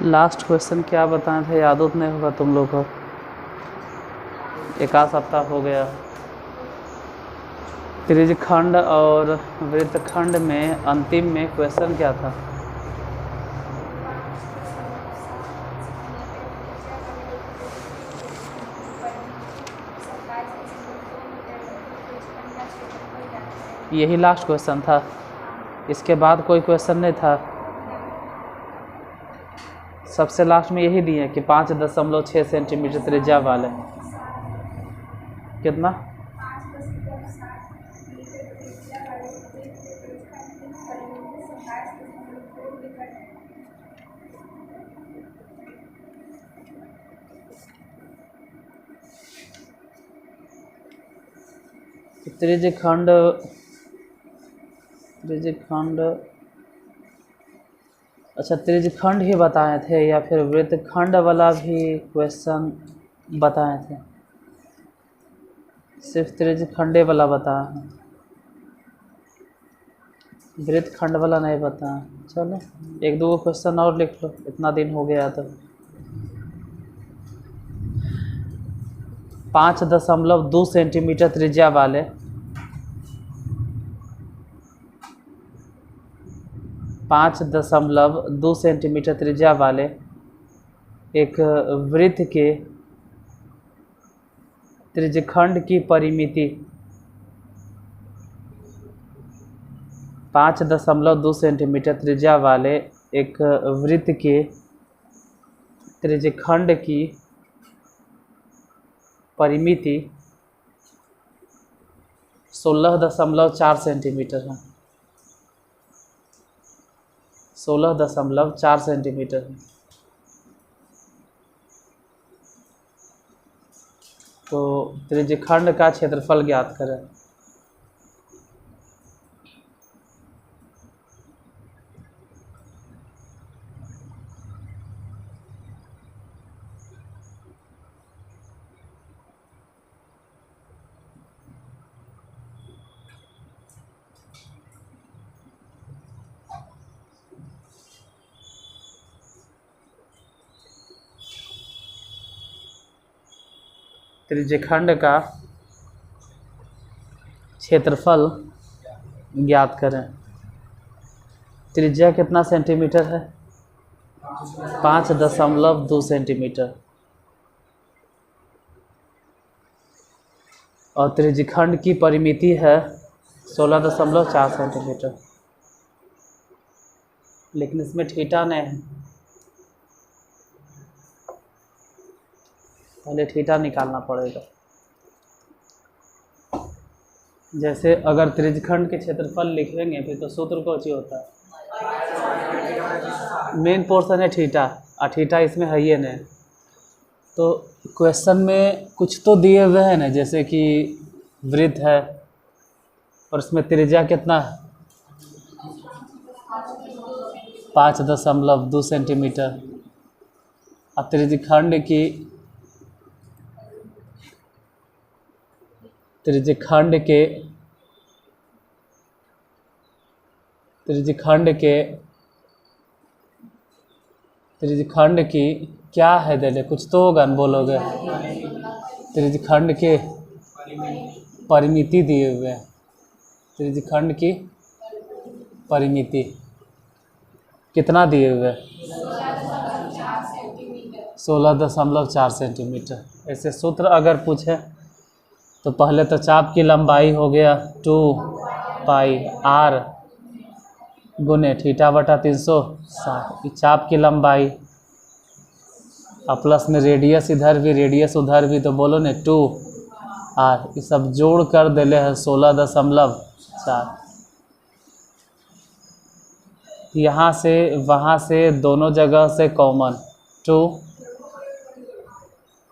Last question क्या बताए थे, याद नहीं होगा तुम लोग को, एक आध सप्ताह हो गया। त्रिज्यखंड और वृत्तखंड में अंतिम में क्वेश्चन क्या था? यही लास्ट क्वेश्चन था, इसके बाद कोई क्वेश्चन नहीं था। सबसे लास्ट में यही दिए कि 5.6 सेंटीमीटर त्रिज्या वाले कितना त्रिज्यखंड अच्छा त्रिज्यखंड ही बताए थे या फिर वृत्तखंड वाला भी क्वेश्चन बताए थे? सिर्फ त्रिज्यखंडे वाला बताया है, वृत्तखंड वाला नहीं बताया। चलो एक दो क्वेश्चन और लिख लो, इतना दिन हो गया तो। 5.2 सेंटीमीटर त्रिज्या वाले 5.2 सेंटीमीटर त्रिज्या वाले एक वृत्त के त्रिज्यखंड की परिमिति 5.2 सेंटीमीटर त्रिज्या वाले एक वृत्त के त्रिज्यखंड की परिमिति 16.4 सेंटीमीटर है। 16.4 सेंटीमीटर है। तो त्रिज्यखंड का क्षेत्रफल ज्ञात करें। त्रिज्यखंड का क्षेत्रफल ज्ञात करें। त्रिज्या कितना सेंटीमीटर है? 5.2 सेंटीमीटर और त्रिज्यखंड की परिमिति है 16.4 सेंटीमीटर। लेकिन इसमें थीटा नहीं है, पहले थीटा निकालना पड़ेगा। जैसे अगर त्रिज्यखंड के क्षेत्रफल लिखेंगे फिर तो सूत्र कौन सी होता है? मेन पोर्शन है थीटा, और थीटा इसमें है ही नहीं। तो क्वेश्चन में कुछ तो दिए हुए हैं ना, जैसे कि वृत्त है और इसमें त्रिज्या कितना है? 5.2 सेंटीमीटर और त्रिज्यखंड की क्या है दे, कुछ तो होगा न, बोलोगे। त्रिज्यखंड के परिमिति दिए हुए हैं। त्रिज्यखंड की परिमिति कितना दिए हुए? 16.4 सेंटीमीटर। ऐसे सूत्र अगर पूछे तो पहले तो चाप की लंबाई हो गया 2 पाई r गुने थीटा बटा 360, चाप की लंबाई और प्लस में रेडियस इधर भी रेडियस उधर भी, तो बोलो ने 2r, ये सब जोड़ कर दिले है 16.4। यहाँ से वहाँ से दोनों जगह से कॉमन 2,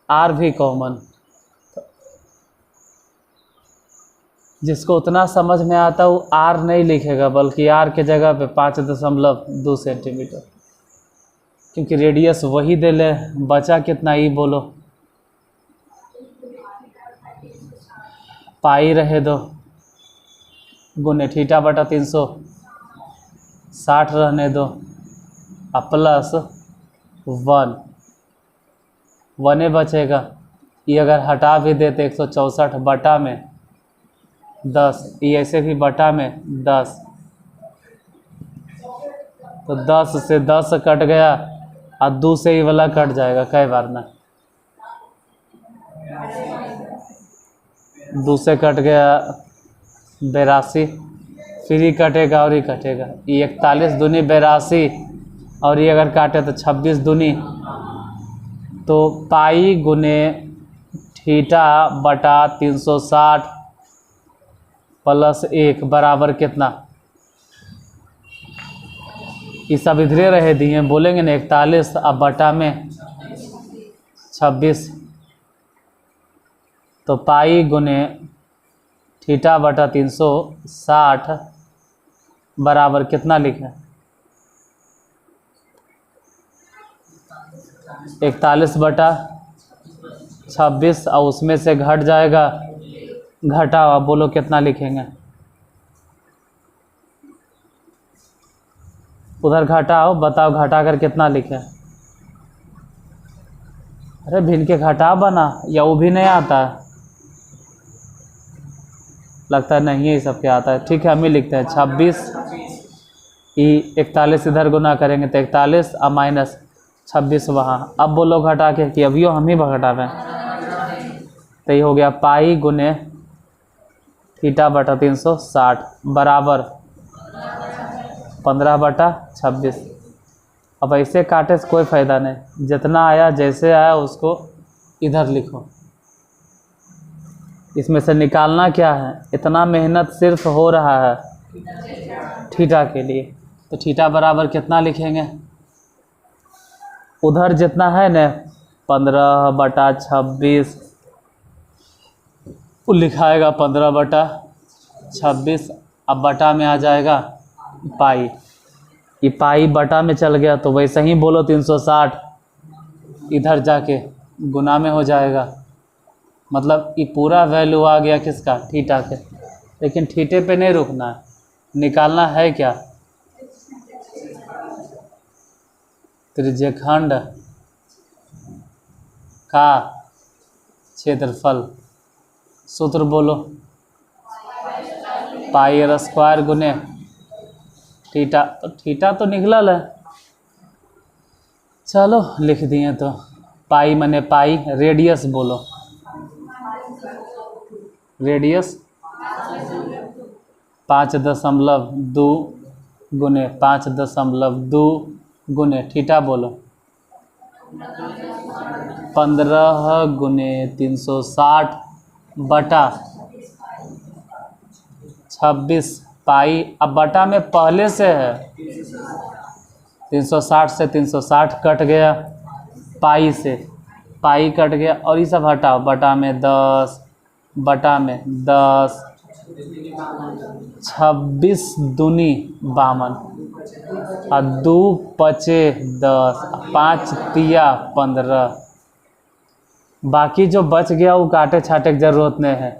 r भी कॉमन। जिसको उतना समझ में आता वो r नहीं लिखेगा, बल्कि r के जगह पे 5.2 सेंटीमीटर, क्योंकि रेडियस वही दे ले। बचा कितना ही बोलो, पाई रहे दो गुने थीटा बटा 360 रहने दो और प्लस 1 1 बचेगा। ये अगर हटा भी देते 164 बटा में 10, ये ऐसे भी बटा में 10, तो 10 से 10 कट गया और 2 से ये वाला कट जाएगा। कई बार ना 2 से कट गया 82, फिर ही कटेगा और ही कटेगा। ये 41 दूनी 82 और ये अगर काटे तो 26 दूनी, तो पाई गुने थीटा बटा 360 प्लस 1 बराबर कितना? ये सब इधरे रहे दिए, बोलेंगे ना 41 अब बटा में 26, तो पाई गुने थीटा बटा 360 बराबर कितना लिखें? 41 बटा 26 और उसमें से घट जाएगा, घटा हुआ, बोलो कितना लिखेंगे? उधर घटाओ, बताओ घटा कर कितना लिखें? अरे भिन्न के घटा बना या वो भी नहीं आता है? लगता है नहीं है, सब क्या आता है। ठीक है, हम ही लिखते हैं 26 ई 41 इधर गुना करेंगे तो 41 और माइनस 26 वहाँ। अब बोलो घटा के कि अभी हम ही घटा रहे हैं, तो ये हो गया पाई गुने थीटा बटा 360 बराबर 15 बटा 26। अब ऐसे काटे से कोई फ़ायदा नहीं, जितना आया जैसे आया उसको इधर लिखो। इसमें से निकालना क्या है? इतना मेहनत सिर्फ हो रहा है थीटा के लिए, तो थीटा बराबर कितना लिखेंगे? उधर जितना है न 15 बटा 26, वो लिखाएगा 15 बटा 26। अब बटा में आ जाएगा पाई, ये पाई बटा में चल गया तो वैसे ही बोलो 360 इधर जाके गुना में हो जाएगा। मतलब ये पूरा वैल्यू आ गया किसका? थीटा के। लेकिन थीटे पे नहीं रुकना है, निकालना है क्या? त्रिज्यखंड का क्षेत्रफल। सूत्र बोलो, पाई आर स्क्वायर गुने थीटा। तो थीटा तो निकलल है, चलो लिख दिए। तो पाई मने पाई, रेडियस बोलो, रेडियस 5.2 गुने 5.2 गुने थीटा बोलो 15 गुने 360 बटा 26 पाई। अब बटा में पहले से है 360 से 360 कट गया, पाई से पाई कट गया और ये सब हटाओ। बटा में 10 बटा में 10, 26 दूनी 52 और 2 पचे 10, 5 तिया 15। बाकी जो बच गया वो काटे छाटे की जरूरत नहीं है।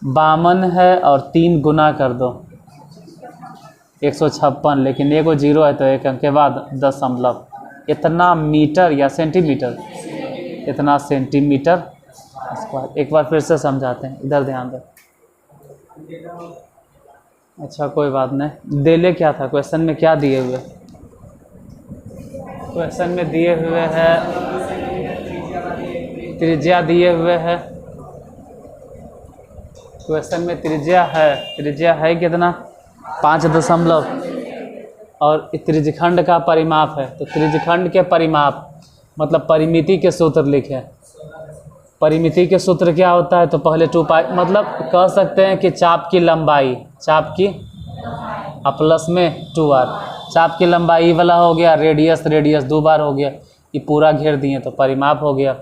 52 है और 3 गुना कर दो 156, लेकिन एगो जीरो है तो एक अंक के बाद दशमलव। इतना मीटर या सेंटीमीटर, इतना सेंटीमीटर स्क्वायर। एक बार फिर से समझाते हैं, इधर ध्यान दो। अच्छा कोई बात नहीं। देले क्या था क्वेश्चन में? क्या दिए हुए? क्वेश्चन में दिए हुए है त्रिज्या दिए हुए है। क्वेश्चन में त्रिज्या है, त्रिज्या है कितना? 5 दशमलव, और त्रिज्यखंड का परिमाप है। तो त्रिज्यखंड के परिमाप मतलब परिमिति के सूत्र लिखें। परिमिति के सूत्र क्या होता है? तो पहले 2 पाई, मतलब कह सकते हैं कि चाप की लंबाई, चाप की प्लस में 2r, चाप की लंबाई वाला हो गया। रेडियस, रेडियस 2 बार हो गया, ये पूरा घेर दिए तो परिमाप हो गया।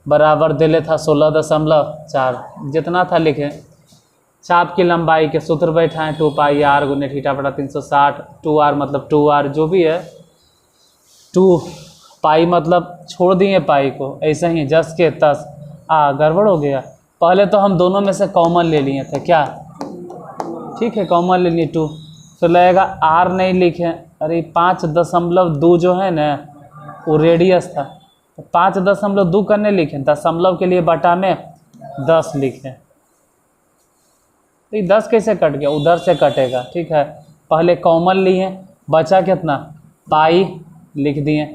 बराबर दिले था 16.4, जितना था लिखें। चाप की लंबाई के सूत्र बैठाएं 2 पाई r गुने थीटा बटा 360। 2r मतलब 2r जो भी है, 2 पाई मतलब छोड़ दिए पाई को, ऐसे ही जस के तस। गड़बड़ हो गया। पहले तो हम दोनों में से कॉमन ले लिए थे क्या? ठीक है, कॉमन ले लिए 2, तो लगेगा r नहीं लिखे। अरे 5.2 जो है ना, वो रेडियस था। तो 5.2 करने लिखे, दशमलव के लिए बटा में 10 लिखें। तो ये 10 कैसे कट गया, उधर से कटेगा। ठीक है, पहले कॉमन लिए, बचा कितना, पाई लिख दिए,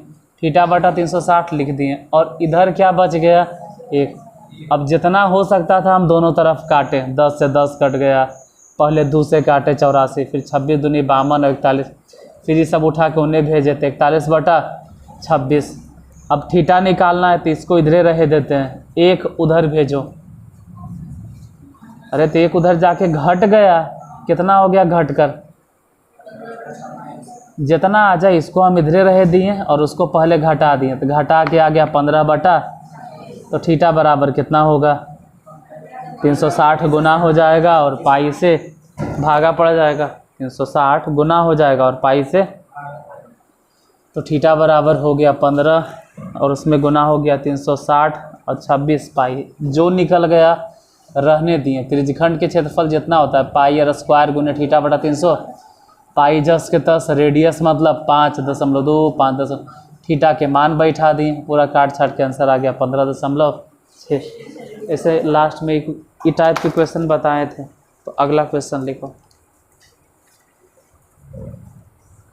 थीटा बटा 360 लिख दिए, और इधर क्या बच गया, 1। अब जितना हो सकता था हम दोनों तरफ काटे, 10 से 10 कट गया, पहले 2 से काटे 84, फिर 26 दूनी 52 और 41, फिर ये सब उठा के उन्हें भेजे थे 41 बटा 26। अब थीटा निकालना है तो इसको इधरे रहे देते हैं, 1 उधर भेजो। अरे तो 1 उधर जाके घट गया, कितना हो गया घट कर, जितना आ जाए इसको हम इधरे रहे दिए और उसको पहले घटा दिए, तो घटा के आ गया 15 बटा, तो थीटा बराबर कितना होगा, 360 गुना हो जाएगा और पाई से भागा पड़ जाएगा, 360 गुना हो जाएगा और पाई से, तो थीटा बराबर हो गया 15 और उसमें गुना हो गया 360 और 26 पाई, जो निकल गया रहने दिए। त्रिज्यखंड के क्षेत्रफल जितना होता है पाई आर स्क्वायर गुने थीटा बटा 300, पाई जस के तस, रेडियस मतलब 5.2, 5 थीटा के मान बैठा दिए, पूरा काट छाट के आंसर आ गया 15.6। ऐसे लास्ट में एक ई टाइप के क्वेश्चन बताए थे। तो अगला क्वेश्चन लिखो,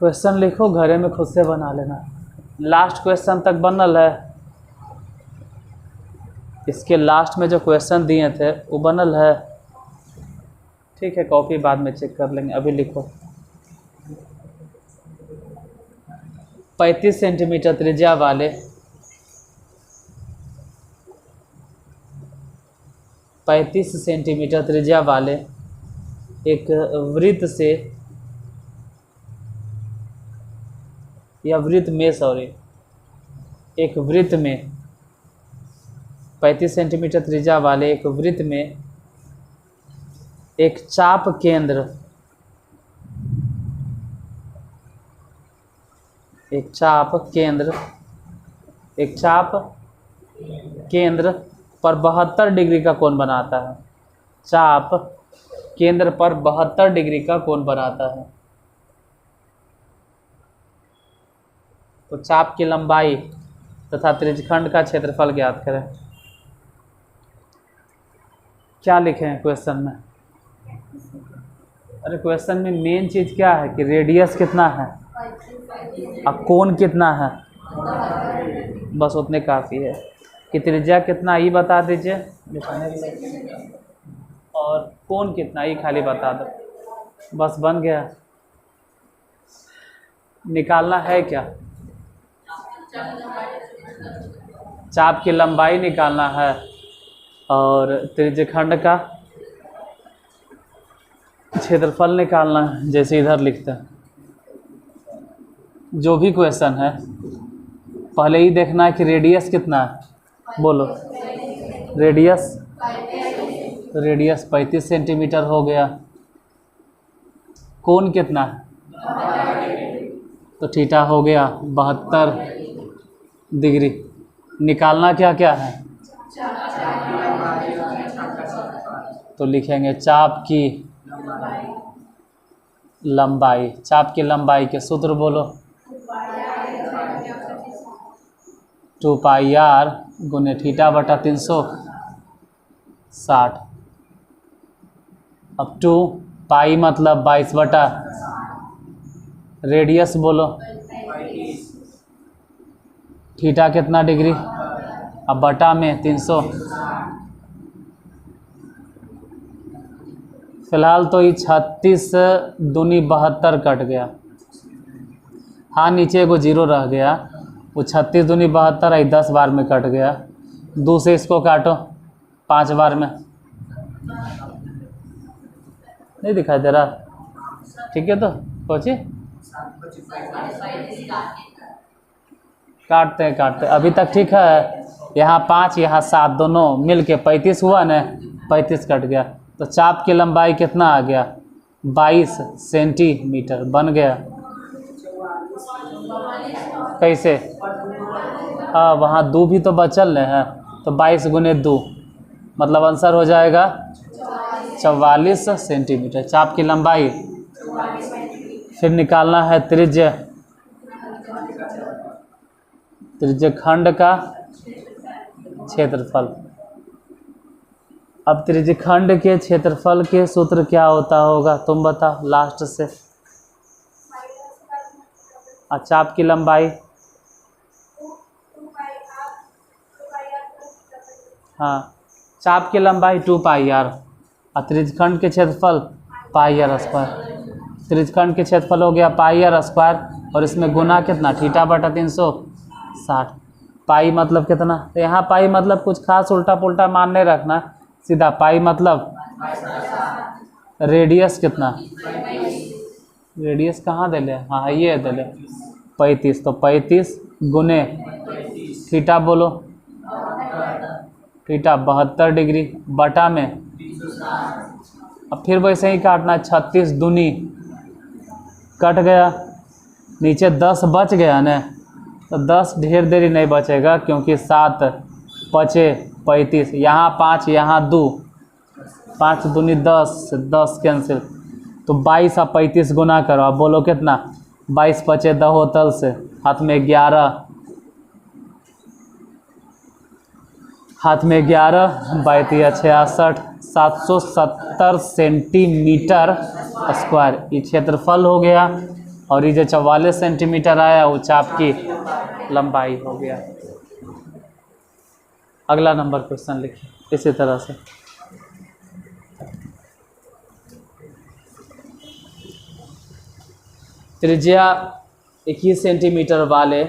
क्वेश्चन लिखो, घरे में खुद से बना लेना। लास्ट क्वेश्चन तक बनल है, इसके लास्ट में जो क्वेश्चन दिए थे वो बनल है। ठीक है, कॉपी बाद में चेक कर लेंगे, अभी लिखो। 35 सेंटीमीटर त्रिज्या वाले 35 सेंटीमीटर त्रिज्या वाले एक वृत्त से या वृत्त में, सॉरी, एक वृत्त में 35 सेंटीमीटर त्रिज्या वाले एक वृत्त में एक चाप केंद्र, एक चाप केंद्र पर 72 डिग्री का कोण बनाता है। चाप केंद्र पर 72 डिग्री का कोण बनाता है। तो चाप की लंबाई तथा त्रिज्यखंड का क्षेत्रफल ज्ञात करें। क्या लिखे हैं क्वेश्चन में? अरे क्वेश्चन में मेन चीज़ क्या है कि रेडियस कितना है और कोण कितना है, बस उतने काफ़ी है। कि त्रिज्या कितना ये बता दीजिए, और कोण कितना ये खाली बता दो, बस बन गया। निकालना है क्या, चाप की लंबाई निकालना है और त्रिज्यखंड का क्षेत्रफल निकालना है, जैसे इधर लिखते हैं। जो भी क्वेश्चन है पहले ही देखना है कि रेडियस कितना है, बोलो। रेडियस 35 सेंटीमीटर हो गया। कोण कितना है, तो थीटा हो गया 72 डिग्री। निकालना क्या क्या है, तो लिखेंगे चाप की लंबाई। चाप की लंबाई के सूत्र बोलो, 2 पाई आर गुने थीटा बटा 360। अब 2 पाई मतलब 22 बटा, रेडियस बोलो, थीटा कितना डिग्री, अब बटा में 300। फिलहाल तो ये 36 दूनी 72 कट गया, हाँ नीचे एगो जीरो रह गया, वो 36 दूनी 72 है, 10 बार में कट गया। 2 से इसको काटो 5 बार में, नहीं दिखाई दे रहा, ठीक है। तो सोचिए, काटते हैं अभी तक ठीक है। यहाँ 5 यहाँ 7 दोनों मिल के 35 हुआ ना, 35 कट गया। तो चाप की लंबाई कितना आ गया, 22 सेंटीमीटर बन गया। कैसे, हाँ वहाँ 2 भी तो बचल है, तो 22 गुने 2 मतलब आंसर हो जाएगा 44 सेंटीमीटर चाप की लंबाई। फिर निकालना है त्रिज्या, त्रिज्यखंड का क्षेत्रफल। अब त्रिज्यखंड के क्षेत्रफल के सूत्र क्या होता होगा तुम बताओ लास्ट से। चाप की लंबाई, हाँ चाप की लंबाई 2πr और त्रिज्यखंड के क्षेत्रफल πr स्क्वायर। त्रिज्यखंड के क्षेत्रफल हो गया πr स्क्वायर और इसमें गुना कितना θ/360। पाई मतलब कितना, तो यहाँ पाई मतलब कुछ खास उल्टा पुल्टा मान नहीं रखना, सीधा पाई मतलब रेडियस कितना, रेडियस कहाँ दे ले, हाँ ये दे ले 35, तो 35 गुने थीटा बोलो, थीटा 72 डिग्री बटा में, अब फिर वैसे ही काटना 36 दूनी कट गया, नीचे 10 बच गया ना, तो 10 ढेर देरी नहीं बचेगा क्योंकि 7 पचे 35, यहाँ 5 यहाँ 2, 5 दूनी 10, 10 कैंसिल, तो 22 और 35 गुना करो, अब बोलो कितना 22 पचे 10 होतल से हाथ में 11, हाथ में 11 22 66 770 सेंटीमीटर स्क्वायर ये क्षेत्रफल हो गया, और ये जो 44 सेंटीमीटर आया वो चाप की लंबाई हो गया। अगला नंबर क्वेश्चन लिखिए इसी तरह से। त्रिज्या 21 सेंटीमीटर वाले,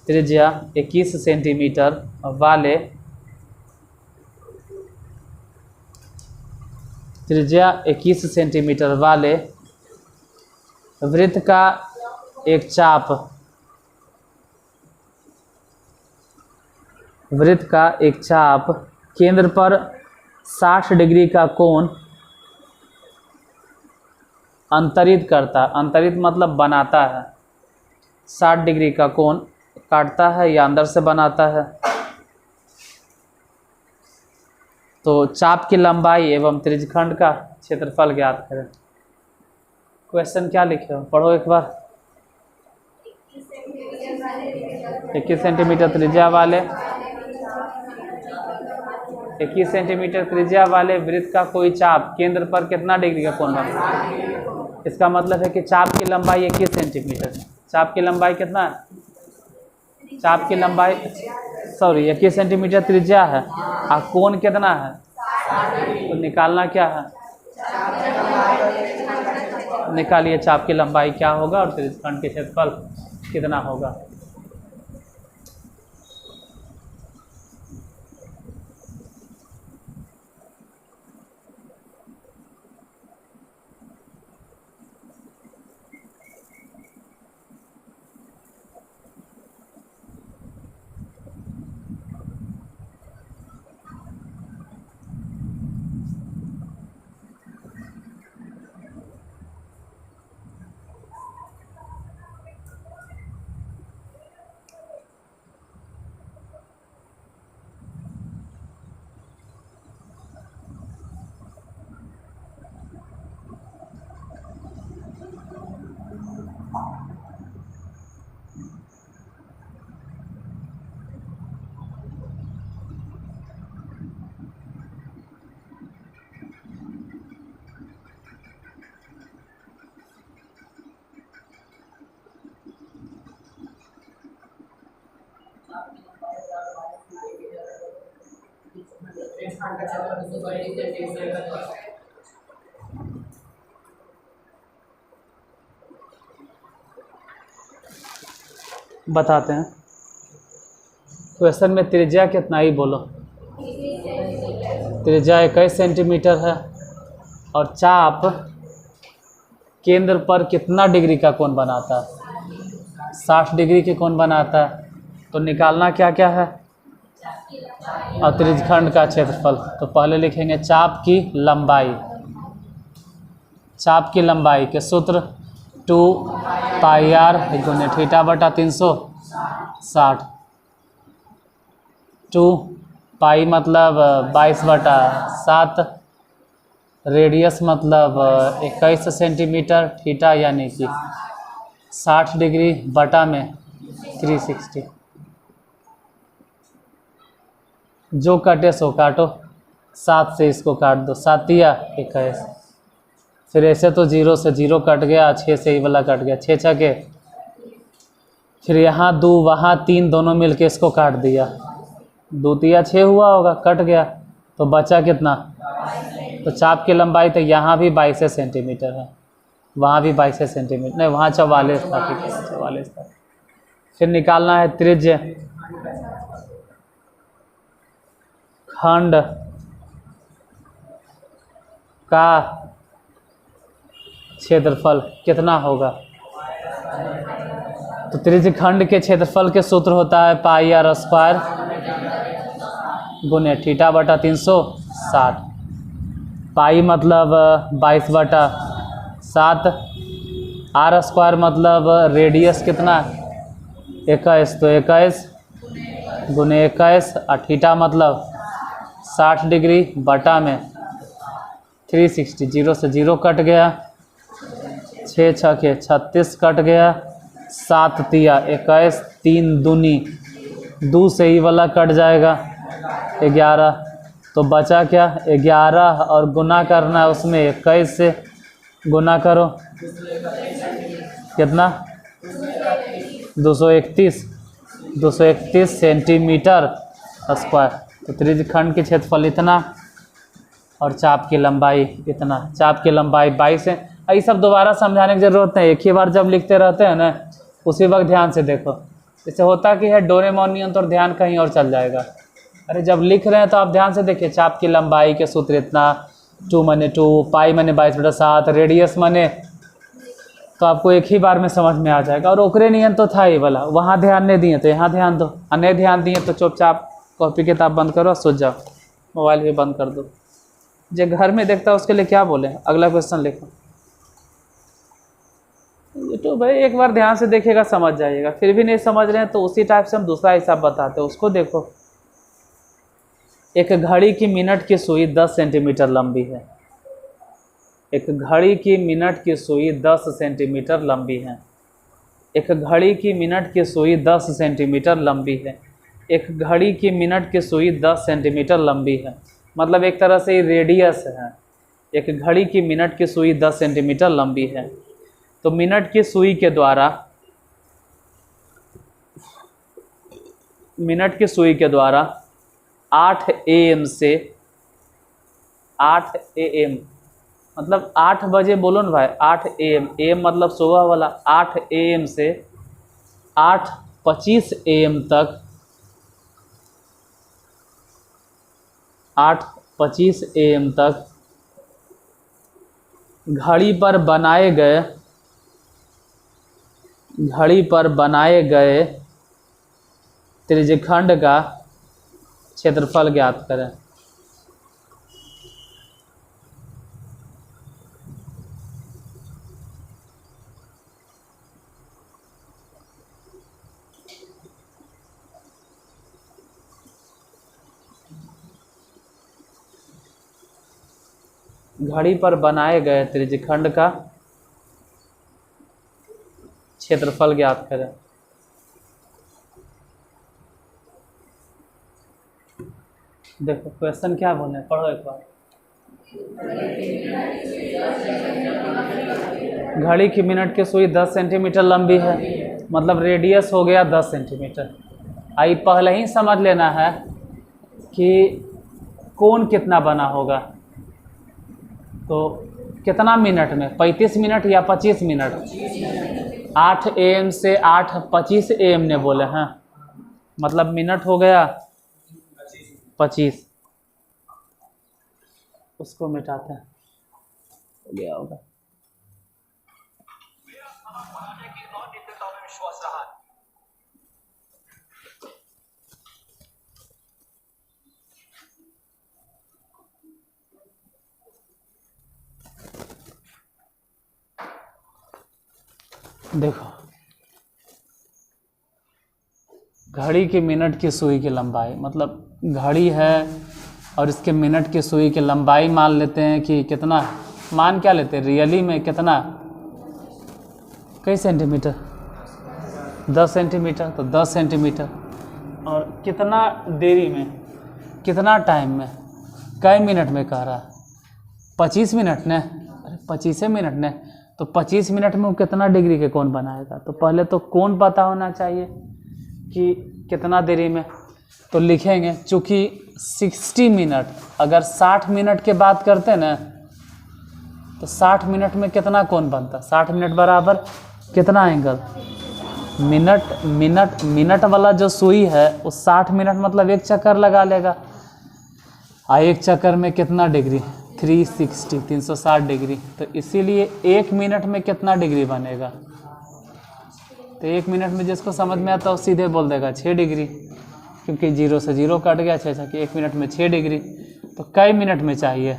त्रिज्या 21 सेंटीमीटर वाले, त्रिज्या 21 सेंटीमीटर वाले वृत्त का एक चाप, वृत्त का एक चाप केंद्र पर 60 डिग्री का कोण अंतरित करता, अंतरित मतलब बनाता है, 60 डिग्री का कोण काटता है या अंदर से बनाता है। तो चाप की लंबाई एवं त्रिज्यखंड का क्षेत्रफल ज्ञात करें। क्वेश्चन क्या लिखे हो पढ़ो एक बार। 21 सेंटीमीटर त्रिज्या वाले, 21 सेंटीमीटर त्रिज्या वाले वृत्त का कोई चाप केंद्र पर कितना डिग्री का कोण बनाता, इसका मतलब है कि चाप की लंबाई 21 सेंटीमीटर, चाप की लंबाई कितना है, चाप की लंबाई 21 सेंटीमीटर त्रिज्या है और कोण कितना है, तो निकालना क्या है, निकालिए चाप की लंबाई क्या होगा और त्रिज्यखंड के क्षेत्रफल कितना होगा। बताते हैं क्वेश्चन में त्रिज्या कितना ही बोलो, त्रिज्या 21 सेंटीमीटर है और चाप केंद्र पर कितना डिग्री का कोण बनाता है, 60 डिग्री के कोण बनाता है, तो निकालना क्या क्या है, और त्रिज्यखंड का क्षेत्रफल। तो पहले लिखेंगे चाप की लंबाई, चाप की लंबाई के सूत्र 2πr गुने θ/360, 2 पाई मतलब 22/7, रेडियस मतलब 21 सेंटीमीटर, थीटा यानी कि 60 डिग्री बटा में 360, जो कटे सो काटो, 7 से इसको काट दो, 7 या 21। फिर ऐसे तो 0 से 0 कट गया, 6 से ये वाला कट गया, 6 छके, फिर यहाँ 2 वहाँ 3 दोनों मिलके इसको काट दिया, 2 तिया 6 हुआ होगा, कट गया, तो बचा कितना। तो चाप की लंबाई तो यहाँ भी 22 सेंटीमीटर है, वहाँ भी 22 सेंटीमीटर, नहीं वहाँ 44 था, ठीक है 44 था। फिर निकालना है त्रिज्य खंड का क्षेत्रफल कितना होगा। तो त्रिज्य खंड के क्षेत्रफल के सूत्र होता है पाई आर स्क्वायर गुने थीटा बटा 360। पाई मतलब 22/7, आर स्क्वायर मतलब रेडियस कितना 21, तो 21 गुने 21, और थीटा मतलब 60 डिग्री बटा में 360, 0 से 0 कट गया, 6 छके 36 कट गया, 7 तिया 21, 3 दूनी 2 से ही वाला कट जाएगा 11, तो बचा क्या 11, और गुना करना है उसमें 21 से गुना करो, कितना 231 सेंटीमीटर स्क्वायर। तो त्रिज्य खंड के क्षेत्रफल इतना और चाप की लंबाई इतना। चाप की लंबाई 22 है। ये सब दोबारा समझाने की ज़रूरत नहीं, एक ही बार जब लिखते रहते हैं ना उसी वक्त ध्यान से देखो। इससे होता कि है डोरेमोन तो ध्यान कहीं और चल जाएगा। अरे जब लिख रहे हैं तो आप ध्यान से देखिए, चाप की लंबाई के सूत्र इतना, 2 माने 2, पाई माने 22/7, रेडियस माने, तो आपको एक ही बार में समझ में आ जाएगा। और ओकरे नियन तो था ही वाला, वहाँ ध्यान नहीं दिए तो यहाँ ध्यान दो, और नहीं ध्यान दिए तो चुपचाप कॉपी किताब बंद करो, सो जाओ, मोबाइल भी बंद कर दो। जो घर में देखता है उसके लिए क्या बोले, अगला क्वेश्चन लिखो। यूट्यूब है, एक बार ध्यान से देखिएगा समझ जाइएगा। फिर भी नहीं समझ रहे हैं तो उसी टाइप से हम दूसरा हिसाब बताते हैं, उसको देखो। एक घड़ी की मिनट की सुई 10 सेंटीमीटर लंबी है। एक घड़ी की मिनट की सुई 10 सेंटीमीटर लंबी है। एक घड़ी की मिनट की सुई 10 सेंटीमीटर लंबी है। एक घड़ी की मिनट की सुई 10 सेंटीमीटर लंबी है, मतलब एक तरह से रेडियस है। एक घड़ी की मिनट की सुई 10 सेंटीमीटर लंबी है। तो मिनट की सुई के द्वारा 8 AM से 8 AM मतलब 8 बजे, बोलो ना भाई 8 AM, AM मतलब सुबह वाला, 8 AM से 8:25 AM तक, 8:25 AM तक घड़ी पर बनाए गए त्रिज्यखंड का क्षेत्रफल ज्ञात करें। घड़ी पर बनाए गए त्रिज्यखंड का क्षेत्रफल ज्ञात करें। देखो क्वेश्चन क्या बोले, पढ़ो एक बार। घड़ी की मिनट की सुई 10 सेंटीमीटर लंबी है, मतलब रेडियस हो गया 10 सेंटीमीटर। आई पहले ही समझ लेना है कि कोण कितना बना होगा। तो कितना मिनट में, 35 मिनट या 25 मिनट? 8 AM से 8:25 AM ने बोले हैं, मतलब मिनट हो गया 25। उसको मिटाते हैं, हो गया होगा। देखो घड़ी की मिनट की सुई की लंबाई, मतलब घड़ी है और इसके मिनट की सुई की लंबाई मान लेते हैं कि कितना, मान क्या लेते हैं रियली में कितना कई सेंटीमीटर? 10 सेंटीमीटर। तो 10 सेंटीमीटर और कितना देरी में, कितना टाइम में, कई मिनट में कह रहा है? 25 मिनट ने? अरे 25 मिनट ने, तो 25 मिनट में वो कितना डिग्री के कोण बनाएगा? तो पहले तो कोण पता होना चाहिए कि कितना देरी में। तो लिखेंगे चूँकि 60 मिनट, अगर 60 मिनट के बात करते ना तो 60 मिनट में कितना कोण बनता? 60 मिनट बराबर कितना एंगल? मिनट वाला जो सुई है वो 60 मिनट मतलब एक चक्कर लगा लेगा। एक चक्कर में कितना डिग्री? 360, 360 डिग्री। तो इसीलिए 1 मिनट में कितना डिग्री बनेगा? तो 1 मिनट में जिसको समझ में आता है वो सीधे बोल देगा 6 डिग्री, क्योंकि 0 से 0 कट गया, 6 कि 1 मिनट में 6 डिग्री। तो कई मिनट में चाहिए?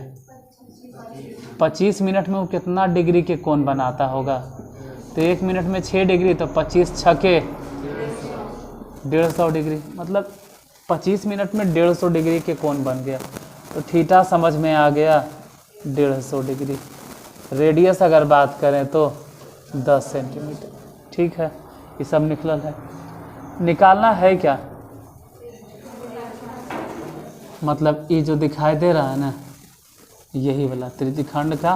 25 मिनट में वो कितना डिग्री के कोण बनाता होगा? तो 1 मिनट में 6 डिग्री, तो 25 छके 150 डिग्री, मतलब 25 मिनट में 150 डिग्री के कोण बन गया। तो थीटा समझ में आ गया 150 डिग्री। रेडियस अगर बात करें तो 10 सेंटीमीटर। ठीक है, ये सब निकलल है। निकालना है क्या? मतलब ये जो दिखाई दे रहा है ना, यही वाला त्रिज्यखंड का,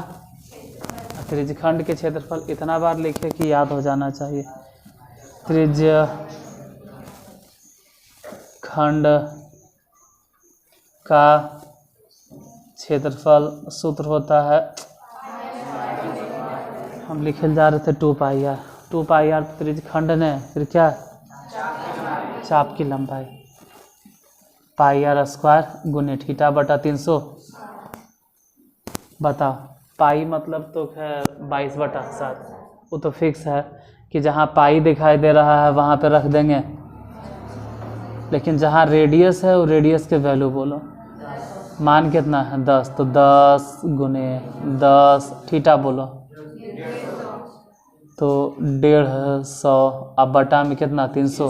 त्रिज्यखंड के क्षेत्रफल इतना बार लिखे कि याद हो जाना चाहिए। त्रिज्यखंड का क्षेत्रफल सूत्र होता है, हम लिखे जा रहे थे 2 पाई आर। 2 पाई आर त्रिज्यखंड ने, फिर क्या? चाप की लंबाई, पाई आर स्क्वायर गुने थीटा बटा 300। बताओ, पाई मतलब तो खैर 22/7, वो तो फिक्स है कि जहाँ पाई दिखाई दे रहा है वहाँ पे रख देंगे, लेकिन जहाँ रेडियस है वो रेडियस के वैल्यू बोलो। मान कितना है? 10, तो 10 गुने 10, थीटा बोलो तो 150, अब बटा में कितना? 300।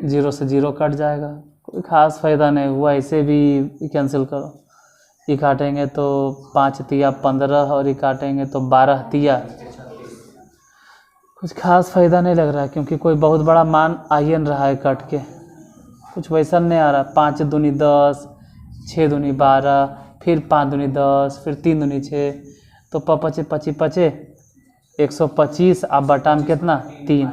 0 से 0 कट जाएगा, कोई ख़ास फ़ायदा नहीं हुआ, ऐसे भी कैंसिल करो। ये काटेंगे तो 5 तिया 15 और ये काटेंगे तो 12 तिया। कुछ खास फ़ायदा नहीं लग रहा है, क्योंकि कोई बहुत बड़ा मान आ ही नहीं रहा है कट के, कुछ वैसा नहीं आ रहा। 5 दूनी 10, 6 दूनी 12, फिर 5 दूनी 10, फिर 3 दूनी 6, तो 5 25 25 125, अब बटा में कितना? 3।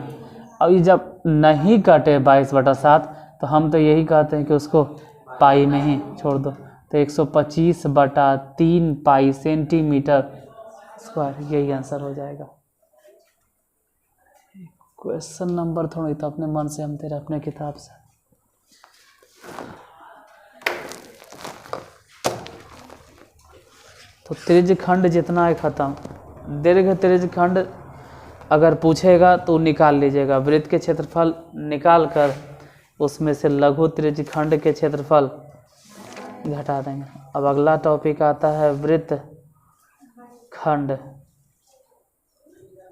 अब ये जब नहीं कटे 22/7, तो हम तो यही कहते हैं कि उसको पाई में ही छोड़ दो। तो 125/3 पाई सेंटीमीटर स्क्वायर, यही आंसर हो जाएगा। क्वेश्चन नंबर थोड़ी तो अपने मन से हम तेरे अपने किताब से। तो त्रिज्यखंड जितना है खत्म। दीर्घ त्रिज्यखंड अगर पूछेगा तो निकाल लीजिएगा। वृत्त के क्षेत्रफल निकाल कर उसमें से लघु त्रिज्यखंड के क्षेत्रफल घटा देंगे। अब अगला टॉपिक आता है वृत्त खंड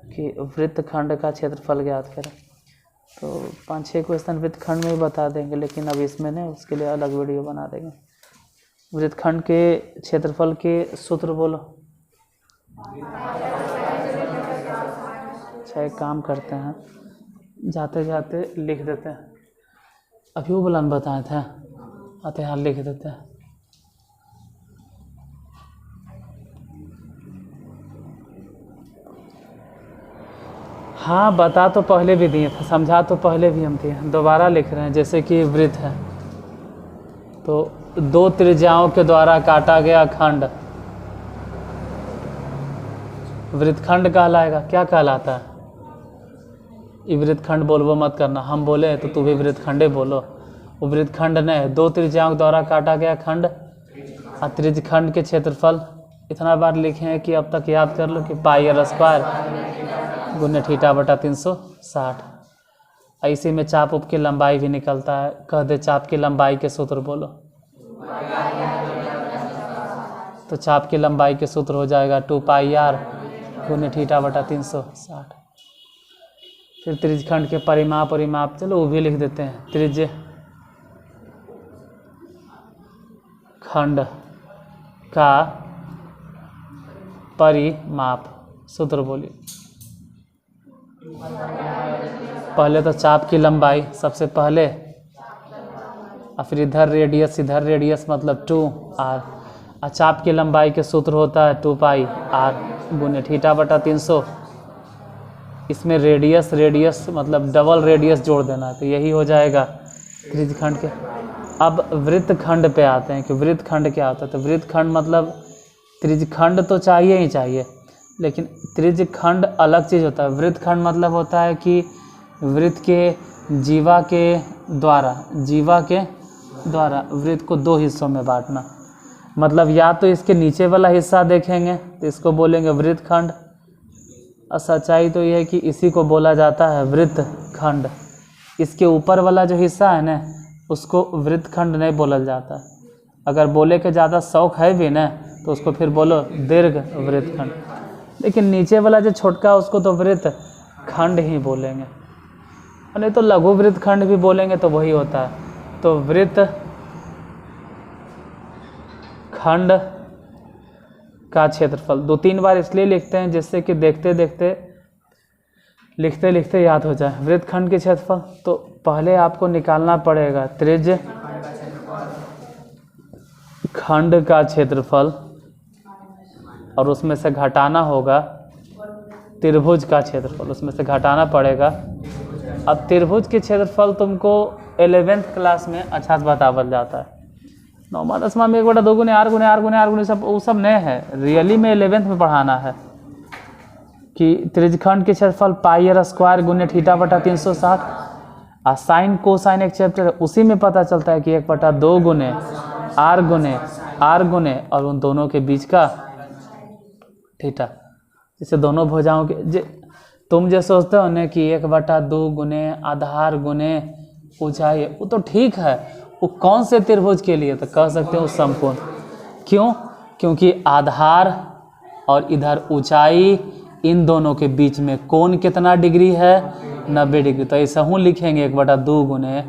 कि वृत्त खंड का क्षेत्रफल ज्ञात करें। तो 5-6 क्वेश्चन वृत्त खंड में ही बता देंगे, लेकिन अब इसमें नहीं, उसके लिए अलग वीडियो बना देंगे। वृत्त खंड के क्षेत्रफल के सूत्र बोलो। अच्छा, एक काम करते हैं, जाते जाते लिख देते हैं। अभी वो बुलान बताए थे, आते हाल लिख देते हैं। हाँ, बता तो पहले भी दिए थे, समझा तो पहले भी हम दिए, दोबारा लिख रहे हैं। जैसे कि वृत्त है तो 2 त्रिज्याओं के द्वारा काटा गया खंड वृत्तखंड कहलाएगा। क्या कहलाता है? ये वृत्तखंड बोलबो मत करना, हम बोले तो तू भी वृत्तखंडे बोलो। वो वृत्तखंड नहीं, 2 त्रिज्याओं के द्वारा काटा गया खंड। और त्रिज्यखंड के क्षेत्रफल इतना बार लिखे हैं कि अब तक याद कर लो कि पाई आर स्क्वायर गुने थीटा बटा 360। इसी में चाप उप की लंबाई भी निकलता है। कह दे चाप की लंबाई के सूत्र बोलो। तो चाप की लंबाई के सूत्र हो जाएगा 2 पाई आर गुने थीटा बटा 360। फिर त्रिज्यखंड के परिमाप, चलो वो भी लिख देते हैं। त्रिज्य खंड का परिमाप सूत्र बोलिए। पहले तो चाप की लंबाई सबसे पहले, और फिर इधर रेडियस मतलब 2r। और चाप की लंबाई के सूत्र होता है 2 पाई r गुने थीटा बटा 300। इसमें रेडियस मतलब डबल रेडियस जोड़ देना है, तो यही हो जाएगा त्रिज्यखंड के। अब वृत्तखंड पे आते हैं कि वृत्तखंड क्या होता है। तो वृत्तखंड मतलब त्रिज्यखंड तो चाहिए ही चाहिए, लेकिन त्रिज्यखंड अलग चीज़ होता है। वृत्तखंड मतलब होता है कि वृत्त के जीवा के द्वारा वृत्त को 2 हिस्सों में बांटना। मतलब या तो इसके नीचे वाला हिस्सा देखेंगे तो इसको बोलेंगे वृत्तखंड, और सच्चाई तो यह है कि इसी को बोला जाता है वृत्तखंड। इसके ऊपर वाला जो हिस्सा है ना, उसको वृत्तखंड नहीं बोला जाता। अगर बोले के ज़्यादा शौक है भी ना, तो उसको फिर बोलो दीर्घ वृत्तखंड। लेकिन नीचे वाला जो छोटका उसको तो वृत्तखंड ही बोलेंगे, और नहीं तो लघु वृत्तखंड भी बोलेंगे तो वही होता है। तो वृत्तखंड का क्षेत्रफल 2-3 बार इसलिए लिखते हैं जिससे कि लिखते लिखते याद हो जाए। वृत्तखंड के क्षेत्रफल तो पहले आपको निकालना पड़ेगा त्रिज्यखंड का क्षेत्रफल, और उसमें से घटाना होगा त्रिभुज का क्षेत्रफल, उसमें से घटाना पड़ेगा। अब त्रिभुज के क्षेत्रफल तुमको 11th क्लास में अच्छा से बतावल जाता है। 9वां 10वां में 1/2 गुने r गुने r गुने r गुने सब वो सब नए है, रियली में 11th में पढ़ाना है कि त्रिज्यखंड के क्षेत्रफल पाई r स्क्वायर गुने थीटा बटा 360। और साइन कोसाइन एक चैप्टर है, उसी में पता चलता है कि 1/2 गुने r गुने और उन दोनों के बीच का थीटा। जैसे दोनों भुजाओं के तुम जो सोचते हो ना कि 1/2 गुने आधार गुने ऊंचाई, वो तो ठीक है, वो कौन से त्रिभुज के लिए, तो कह सकते हो समकोण। क्यों? क्योंकि आधार और इधर ऊंचाई, इन दोनों के बीच में कोण कितना डिग्री है, 90 डिग्री। तो ऐसा हूँ लिखेंगे 1/2 गुने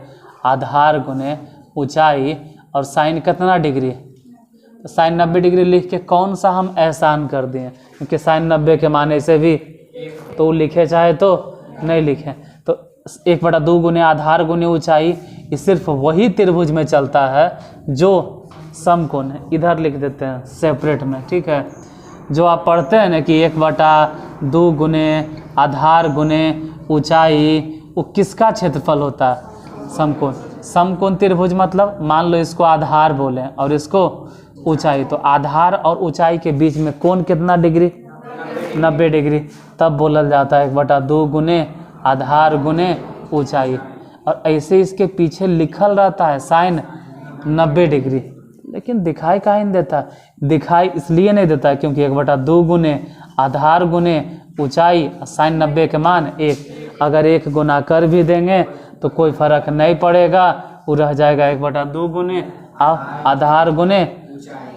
आधार गुने ऊंचाई, और साइन कितना डिग्री, तो साइन 90 डिग्री लिख के कौन सा हम एहसान कर दिए, क्योंकि साइन 90 के माने से भी तो लिखे चाहे तो नहीं लिखे। तो 1/2 गुने आधार गुने ऊंचाई, ये सिर्फ वही त्रिभुज में चलता है जो समकोण है। इधर लिख देते हैं सेपरेट में, ठीक है। जो आप पढ़ते हैं ना कि 1/2 गुने आधार गुने ऊंचाई, वो किसका क्षेत्रफल होता है, समकोण। समकोण त्रिभुज मतलब मान लो इसको आधार बोले और इसको ऊंचाई, तो आधार और ऊंचाई के बीच में कोण कितना डिग्री, 90 डिग्री। तब बोलल जाता है 1/2 गुने आधार गुने ऊंचाई। और ऐसे इसके पीछे लिखल रहता है साइन 90 डिग्री, लेकिन दिखाई काहे नहीं देता। दिखाई इसलिए नहीं देता क्योंकि 1/2 गुने आधार गुने ऊंचाई, साइन 90 के मान 1। अगर 1 गुना कर भी देंगे तो कोई फर्क नहीं पड़ेगा, वो रह जाएगा 1/2 गुने आधार गुने।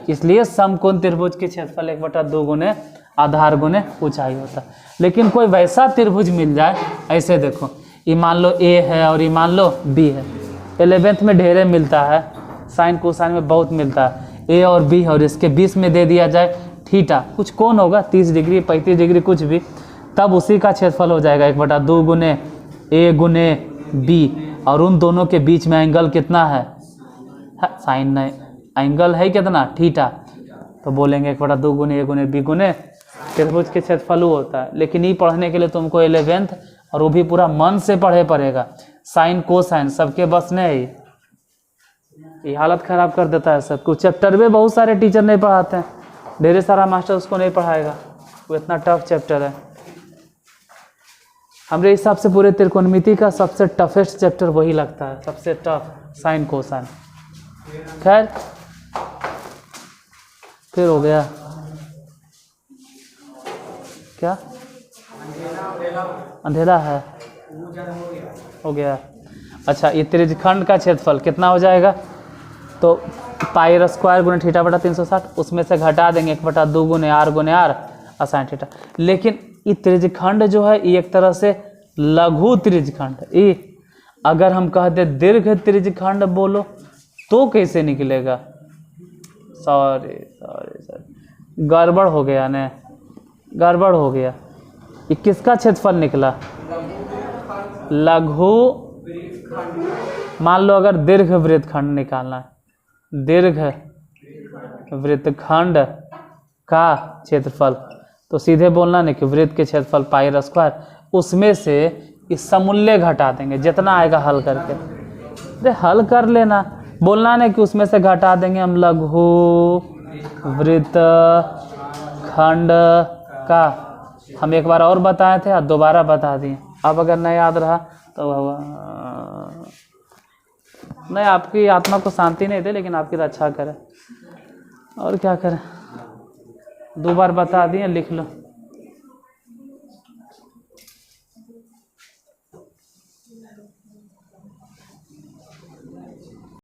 इसलिए समकोण त्रिभुज के क्षेत्रफल 1/2 गुने आधार गुने ऊंचाई होता है। लेकिन कोई वैसा त्रिभुज मिल जाए, ऐसे देखो, ये मान लो ए है और ये मान लो बी है। 11th में ढेरे मिलता है, साइन कोसाइन में बहुत मिलता है। ए और बी और इसके बीच में दे दिया जाए थीटा, कुछ कोण होगा 30 डिग्री 35 डिग्री कुछ भी, तब उसी का क्षेत्रफल हो जाएगा 1/2 गुने ए गुने बी। और उन दोनों के बीच में एंगल कितना है, साइन नहीं, एंगल है कितना, थीटा। तो बोलेंगे 1/2 गुने ए गुने बी गुने त्रिभुज के क्षेत्रफल होता है। लेकिन ये पढ़ने के लिए तुमको 11th और वो भी पूरा मन से पढ़े पड़ेगा। साइन कोसाइन सबके बस नहीं, ये हालत खराब कर देता है सब कुछ। चैप्टर में बहुत सारे टीचर नहीं पढ़ाते हैं, ढेर सारा मास्टर उसको नहीं पढ़ाएगा, वो इतना टफ चैप्टर है। हमारे हिसाब से पूरे त्रिकोणमिति का सबसे टफेस्ट चैप्टर वही लगता है, सबसे टफ, साइन कोसाइन। खैर फिर हो गया क्या, अंधेरा है, हो गया। अच्छा, ये त्रिज्यखंड का क्षेत्रफल कितना हो जाएगा, तो पाई r स्क्वायर गुने थीटा बटा 360, उसमें से घटा देंगे 1/2 गुने r गुने r साइन थीटा। लेकिन ये त्रिज्यखंड जो है ये एक तरह से लघु त्रिज्यखंड है। ये अगर हम कहते दीर्घ त्रिज्यखंड बोलो तो कैसे निकलेगा, सॉरी गड़बड़ हो गया ने, गड़बड़ हो गया। ये किसका क्षेत्रफल निकला, लघु, मान लो अगर दीर्घ वृत्तखंड निकालना है, दीर्घ वृत्तखंड का क्षेत्रफल, तो सीधे बोलना नहीं कि वृत्त के क्षेत्रफल पाई r स्क्वायर, उसमें से इस समूल्य घटा देंगे, जितना आएगा हल करके। अरे हल कर लेना, बोलना नहीं कि उसमें से घटा देंगे हम लघु वृत्तखंड का। हम एक बार और बताए थे और दोबारा बता दिए, अब अगर नहीं याद रहा तो नहीं, आपकी आत्मा को शांति नहीं दे लेकिन आपकी रक्षा करे, और क्या करें। 2 बार बता दिए, लिख लो।